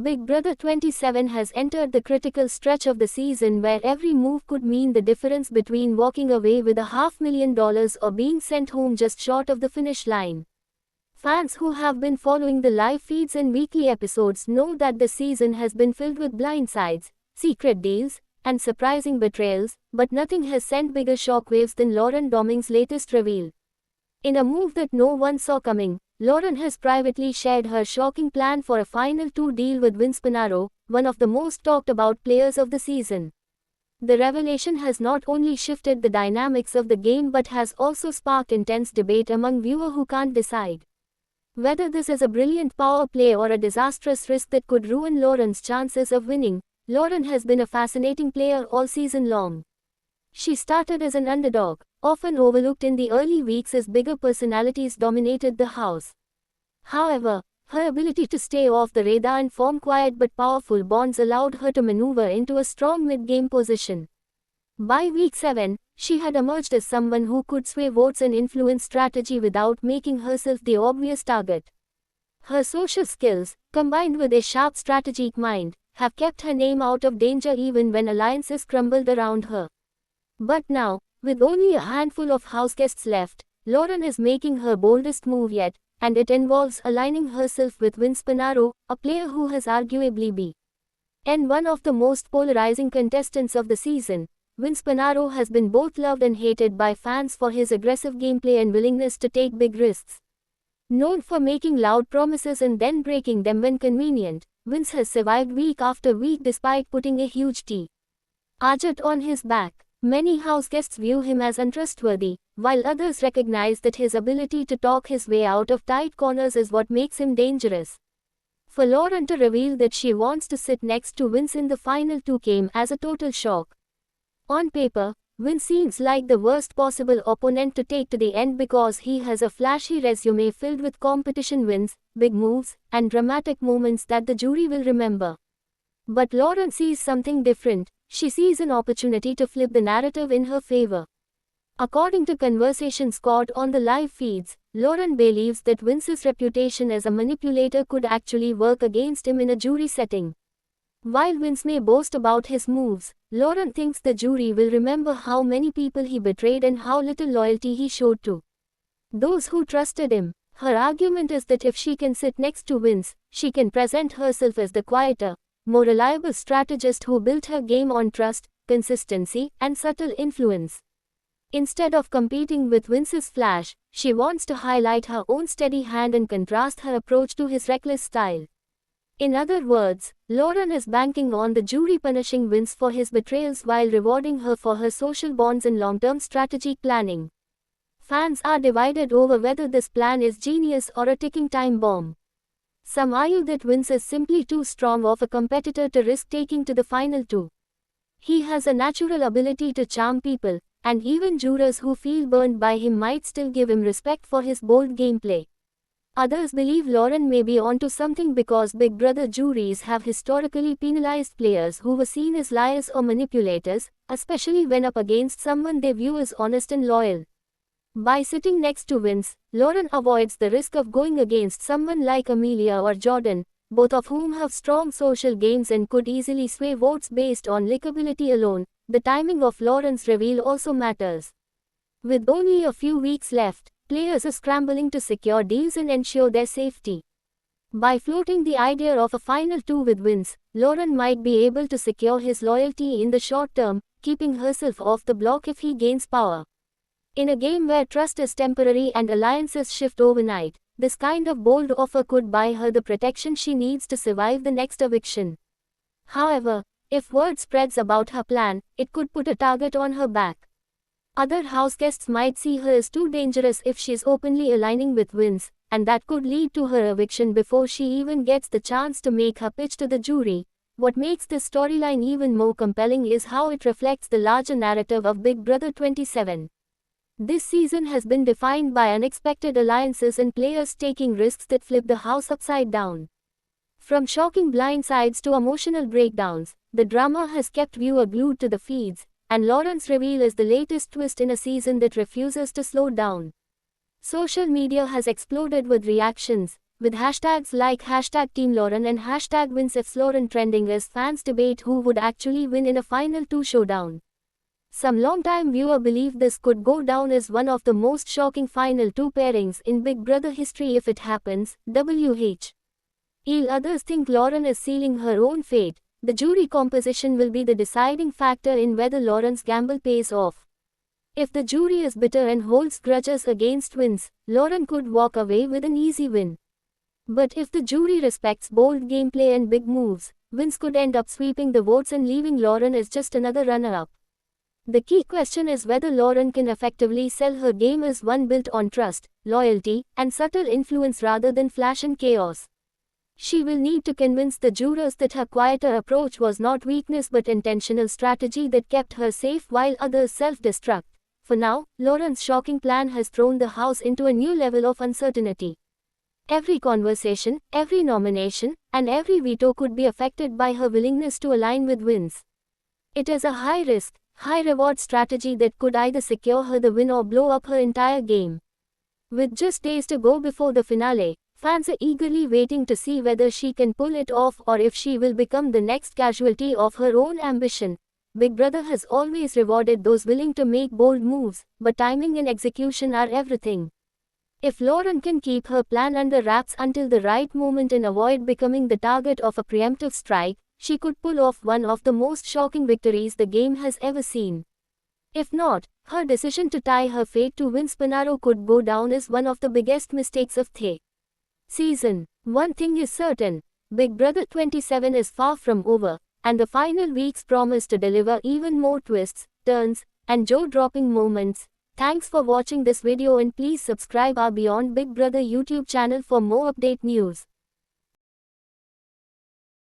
Big Brother 27 has entered the critical stretch of the season where every move could mean the difference between walking away with $500,000 or being sent home just short of the finish line. Fans who have been following the live feeds and weekly episodes know that the season has been filled with blindsides, secret deals, and surprising betrayals, but nothing has sent bigger shockwaves than Lauren Doming's latest reveal. In a move that no one saw coming, Lauren has privately shared her shocking plan for a Final 2 deal with Vince Pinaro, one of the most talked about players of the season. The revelation has not only shifted the dynamics of the game but has also sparked intense debate among viewers who can't decide whether this is a brilliant power play or a disastrous risk that could ruin Lauren's chances of winning. Lauren has been a fascinating player all season long. She started as an underdog, often overlooked in the early weeks as bigger personalities dominated the house. However, her ability to stay off the radar and form quiet but powerful bonds allowed her to maneuver into a strong mid-game position. By week 7, she had emerged as someone who could sway votes and influence strategy without making herself the obvious target. Her social skills, combined with a sharp strategic mind, have kept her name out of danger even when alliances crumbled around her. But now, with only a handful of houseguests left, Lauren is making her boldest move yet, and it involves aligning herself with Vince Pinaro, a player who has arguably been one of the most polarizing contestants of the season. Vince Pinaro has been both loved and hated by fans for his aggressive gameplay and willingness to take big risks. Known for making loud promises and then breaking them when convenient, Vince has survived week after week despite putting a huge target on his back. Many houseguests view him as untrustworthy, while others recognize that his ability to talk his way out of tight corners is what makes him dangerous. For Lauren to reveal that she wants to sit next to Vince in the Final 2 came as a total shock. On paper, Vince seems like the worst possible opponent to take to the end because he has a flashy resume filled with competition wins, big moves, and dramatic moments that the jury will remember. But Lauren sees something different. She sees an opportunity to flip the narrative in her favor. According to conversations caught on the live feeds, Lauren believes that Vince's reputation as a manipulator could actually work against him in a jury setting. While Vince may boast about his moves, Lauren thinks the jury will remember how many people he betrayed and how little loyalty he showed to those who trusted him. Her argument is that if she can sit next to Vince, she can present herself as the quieter, more reliable strategist who built her game on trust, consistency, and subtle influence. Instead of competing with Vince's flash, she wants to highlight her own steady hand and contrast her approach to his reckless style. In other words, Lauren is banking on the jury punishing Vince for his betrayals while rewarding her for her social bonds and long-term strategic planning. Fans are divided over whether this plan is genius or a ticking time bomb. Some argue that Vince is simply too strong of a competitor to risk taking to the Final 2. He has a natural ability to charm people, and even jurors who feel burned by him might still give him respect for his bold gameplay. Others believe Lauren may be onto something because Big Brother juries have historically penalized players who were seen as liars or manipulators, especially when up against someone they view as honest and loyal. By sitting next to Vince, Lauren avoids the risk of going against someone like Amelia or Jordan, both of whom have strong social games and could easily sway votes based on likability alone. The timing of Lauren's reveal also matters. With only a few weeks left, players are scrambling to secure deals and ensure their safety. By floating the idea of a Final 2 with Vince, Lauren might be able to secure his loyalty in the short term, keeping herself off the block if he gains power. In a game where trust is temporary and alliances shift overnight, this kind of bold offer could buy her the protection she needs to survive the next eviction. However, if word spreads about her plan, it could put a target on her back. Other houseguests might see her as too dangerous if she's openly aligning with Vince, and that could lead to her eviction before she even gets the chance to make her pitch to the jury. What makes this storyline even more compelling is how it reflects the larger narrative of Big Brother 27. This season has been defined by unexpected alliances and players taking risks that flip the house upside down. From shocking blindsides to emotional breakdowns, the drama has kept viewers glued to the feeds, and Lauren's reveal is the latest twist in a season that refuses to slow down. Social media has exploded with reactions, with hashtags like hashtag Team Lauren and hashtag WinsFLauren trending as fans debate who would actually win in a Final 2 showdown. Some longtime viewer believe this could go down as one of the most shocking Final 2 pairings in Big Brother history if it happens, WH. Others think Lauren is sealing her own fate. The jury composition will be the deciding factor in whether Lauren's gamble pays off. If the jury is bitter and holds grudges against Vince, Lauren could walk away with an easy win. But if the jury respects bold gameplay and big moves, Vince could end up sweeping the votes and leaving Lauren as just another runner-up. The key question is whether Lauren can effectively sell her game as one built on trust, loyalty, and subtle influence rather than flash and chaos. She will need to convince the jurors that her quieter approach was not weakness but intentional strategy that kept her safe while others self-destruct. For now, Lauren's shocking plan has thrown the house into a new level of uncertainty. Every conversation, every nomination, and every veto could be affected by her willingness to align with Vince. It is a high-risk, high-reward strategy that could either secure her the win or blow up her entire game. With just days to go before the finale, fans are eagerly waiting to see whether she can pull it off or if she will become the next casualty of her own ambition. Big Brother has always rewarded those willing to make bold moves, but timing and execution are everything. If Lauren can keep her plan under wraps until the right moment and avoid becoming the target of a preemptive strike, she could pull off one of the most shocking victories the game has ever seen. If not, her decision to tie her fate to Vince Pinaro could go down as one of the biggest mistakes of the season. One thing is certain, Big Brother 27 is far from over, and the final weeks promise to deliver even more twists, turns, and jaw-dropping moments. Thanks for watching this video and please subscribe our Beyond Big Brother YouTube channel for more update news.